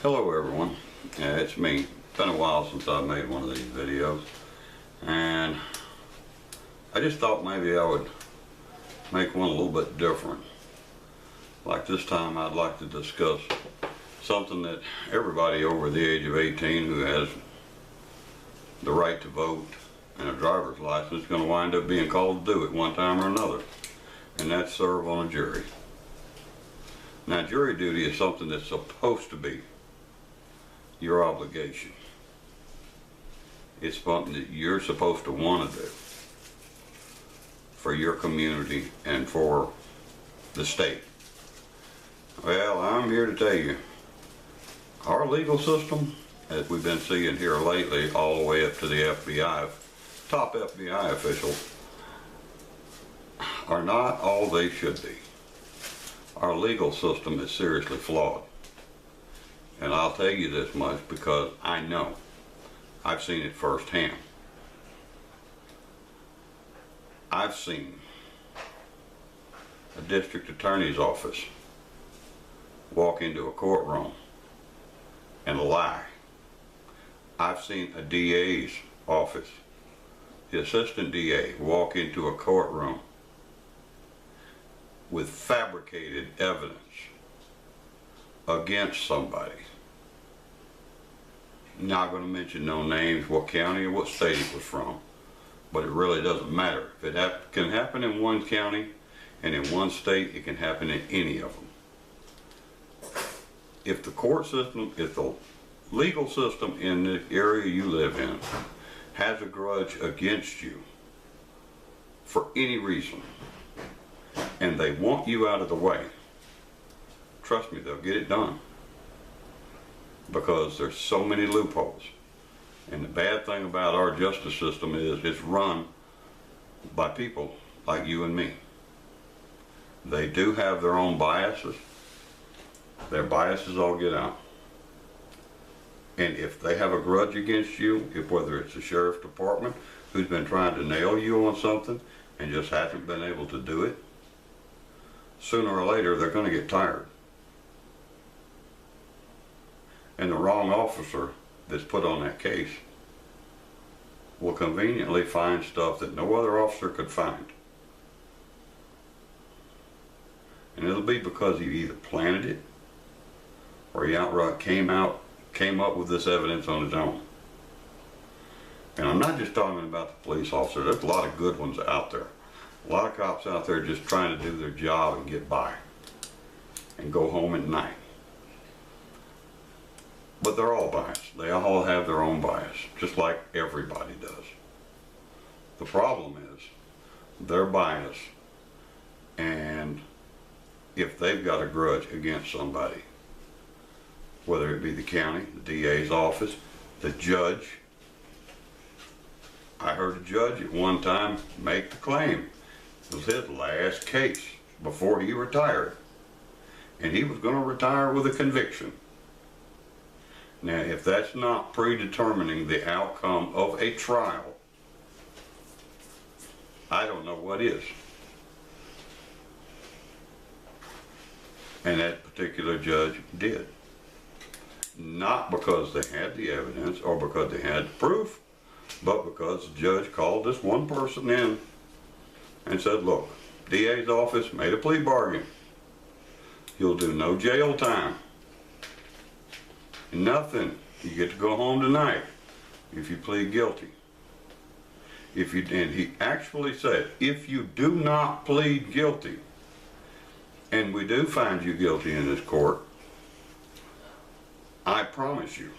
Hello everyone, it's me. It's been a while since I made one of these videos, and I just thought maybe I would make one a little bit different. Like this time I'd like to discuss something that everybody over the age of 18 who has the right to vote and a driver's license is going to wind up being called to do at one time or another, and that's serve on a jury. Now, jury duty is something that's supposed to be your obligation. It's something that you're supposed to want to do for your community and for the state. Well, I'm here to tell you, our legal system, as we've been seeing here lately, all the way up to the FBI, top FBI officials, are not all they should be. Our legal system is seriously flawed. And I'll tell you this much because I know. I've seen it firsthand. I've seen a district attorney's office walk into a courtroom and lie. I've seen a DA's office, the assistant DA, walk into a courtroom with fabricated evidence against somebody. Not going to mention no names, what county or what state it was from, but it really doesn't matter. If it can happen in one county and in one state, it can happen in any of them. If the court system, if the legal system in the area you live in has a grudge against you for any reason, and they want you out of the way, trust me, they'll get it done. Because there's so many loopholes. And the bad thing about our justice system is it's run by people like you and me. They do have their own biases. Their biases all get out. And if they have a grudge against you, if whether it's the sheriff's department who's been trying to nail you on something and just hasn't been able to do it, sooner or later they're going to get tired. And the wrong officer that's put on that case will conveniently find stuff that no other officer could find. And it'll be because he either planted it or he outright came up with this evidence on his own. And I'm not just talking about the police officer. There's a lot of good ones out there. A lot of cops out there just trying to do their job and get by and go home at night. But they're all biased. They all have their own bias, just like everybody does. The problem is they're biased, and if they've got a grudge against somebody, whether it be the county, the DA's office, the judge. I heard a judge at one time make the claim. It was his last case before he retired, and he was going to retire with a conviction. Now, if that's not predetermining the outcome of a trial, I don't know what is. And that particular judge did. Not because they had the evidence or because they had the proof, but because the judge called this one person in and said, look, DA's office made a plea bargain. You'll do no jail time. Nothing. You get to go home tonight if you plead guilty. And he actually said, if you do not plead guilty, and we do find you guilty in this court, I promise you,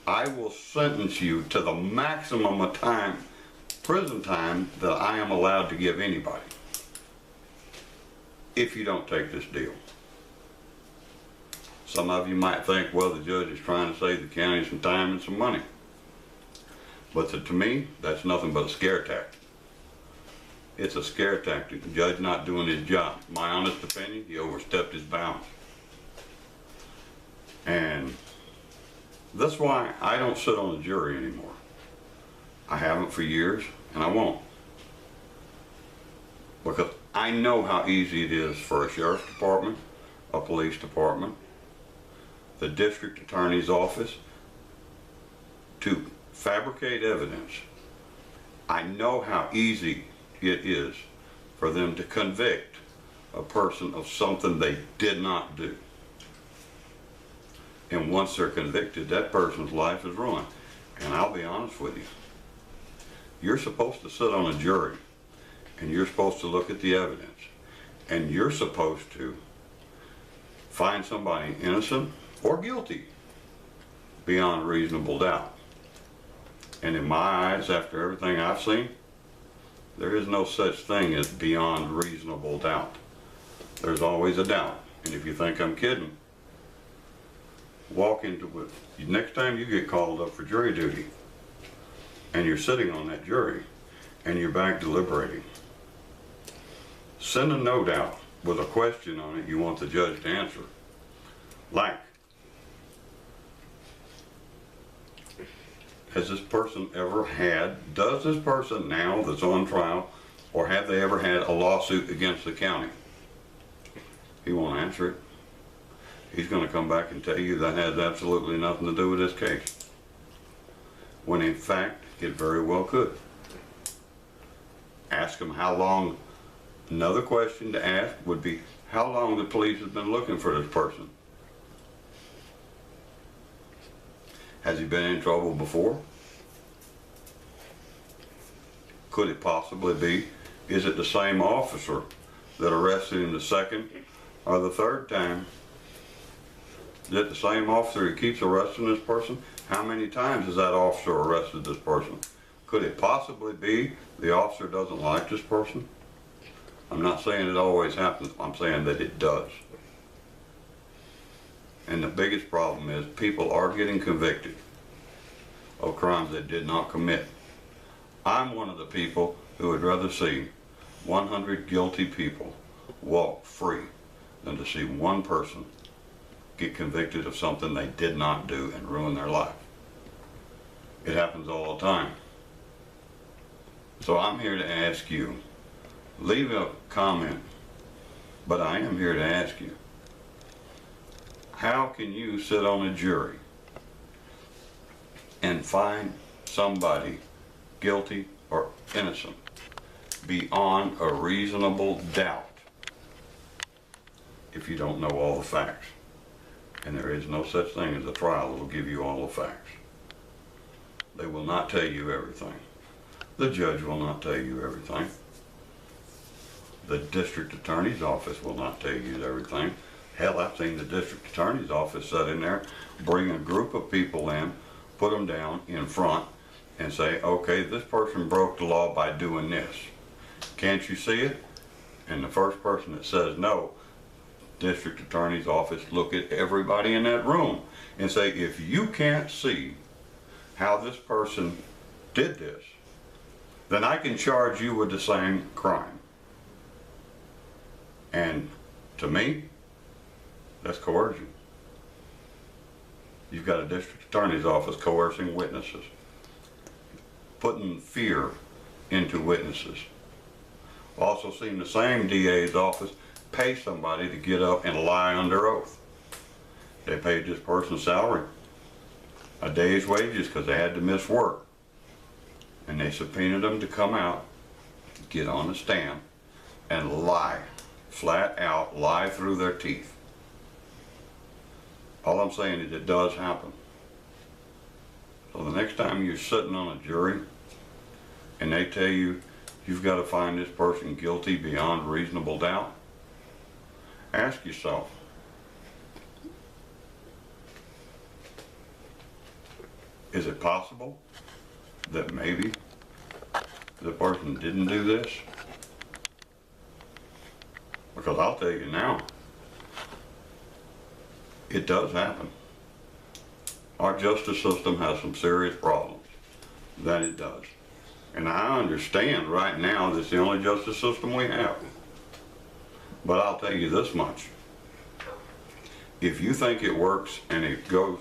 I will sentence you to the maximum of time, prison time, that I am allowed to give anybody if you don't take this deal. Some of you might think, well, the judge is trying to save the county some time and some money. But to me, that's nothing but a scare tactic. It's a scare tactic. The judge not doing his job. My honest opinion, he overstepped his bounds. And that's why I don't sit on the jury anymore. I haven't for years, and I won't. Because I know how easy it is for a sheriff's department, a police department, the district attorney's office to fabricate evidence. I know how easy it is for them to convict a person of something they did not do. And once they're convicted, that person's life is ruined. And I'll be honest with you, you're supposed to sit on a jury, and you're supposed to look at the evidence, and you're supposed to find somebody innocent or guilty beyond reasonable doubt. And in my eyes, after everything I've seen, there is no such thing as beyond reasonable doubt. There's always a doubt. And if you think I'm kidding, walk into it. Next time you get called up for jury duty and you're sitting on that jury and you're back deliberating, send a note out with a question on it you want the judge to answer. Like, has this person ever had, does this person now that's on trial, or have they ever had a lawsuit against the county? He won't answer it. He's going to come back and tell you that has absolutely nothing to do with this case, when in fact it very well could. Ask him how long. Another question to ask would be, how long the police have been looking for this person. Has he been in trouble before? Could it possibly be, is it the same officer that arrested him the second or the third time? Is it the same officer who keeps arresting this person? How many times has that officer arrested this person? Could it possibly be the officer doesn't like this person? I'm not saying it always happens, I'm saying that it does. And the biggest problem is people are getting convicted of crimes they did not commit. I'm one of the people who would rather see 100 guilty people walk free than to see one person get convicted of something they did not do and ruin their life. It happens all the time. So I'm here to ask you, leave a comment, but I am here to ask you, how can you sit on a jury and find somebody guilty or innocent beyond a reasonable doubt if you don't know all the facts? And there is no such thing as a trial that will give you all the facts. They will not tell you everything. The judge will not tell you everything. The district attorney's office will not tell you everything. Hell, I've seen the district attorney's office sit in there, bring a group of people in, put them down in front, and say, okay, this person broke the law by doing this. Can't you see it? And the first person that says no, district attorney's office look at everybody in that room and say, if you can't see how this person did this, then I can charge you with the same crime. And to me, that's coercion. You've got a district attorney's office coercing witnesses, putting fear into witnesses. Also seen the same DA's office pay somebody to get up and lie under oath. They paid this person's salary, a day's wages, because they had to miss work. And they subpoenaed them to come out, get on the stand, and lie, flat out lie through their teeth. All I'm saying is it does happen. So the next time you're sitting on a jury and they tell you you've got to find this person guilty beyond reasonable doubt, ask yourself, is it possible that maybe the person didn't do this? Because I'll tell you now, it does happen. Our justice system has some serious problems, that it does. And I understand right now that's the only justice system we have. But I'll tell you this much. If you think it works and it goes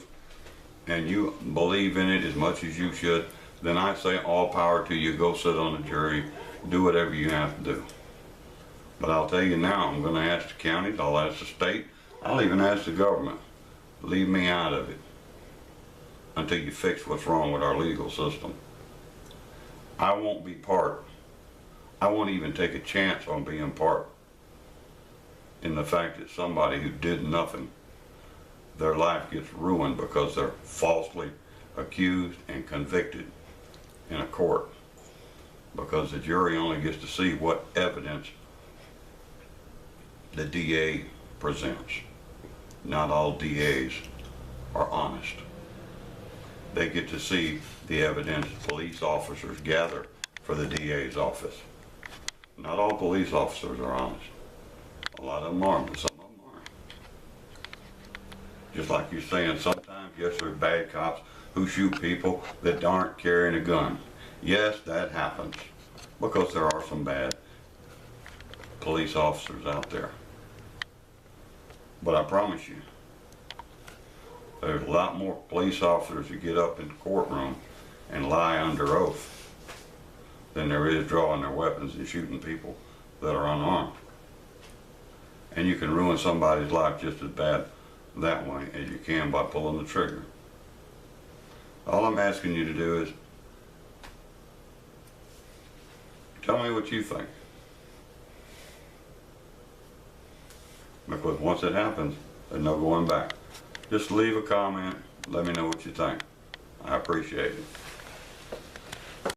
and you believe in it as much as you should, then I say all power to you. Go sit on a jury, do whatever you have to do. But I'll tell you now, I'm going to ask the counties, I'll ask the state, I'll even ask the government. leave me out of it until you fix what's wrong with our legal system. I won't be part. I won't even take a chance on being part in the fact that somebody who did nothing, their life gets ruined because they're falsely accused and convicted in a court, because the jury only gets to see what evidence the DA presents. Not all DAs are honest. They get to see the evidence police officers gather for the DA's office. Not all police officers are honest. A lot of them are, but some of them aren't. Just like you're saying, sometimes, yes, there's bad cops who shoot people that aren't carrying a gun. Yes, that happens, because there are some bad police officers out there. But I promise you, there's a lot more police officers who get up in the courtroom and lie under oath than there is drawing their weapons and shooting people that are unarmed. And you can ruin somebody's life just as bad that way as you can by pulling the trigger. All I'm asking you to do is tell me what you think. Because once it happens, there's no going back. Just leave a comment, let me know what you think. I appreciate it.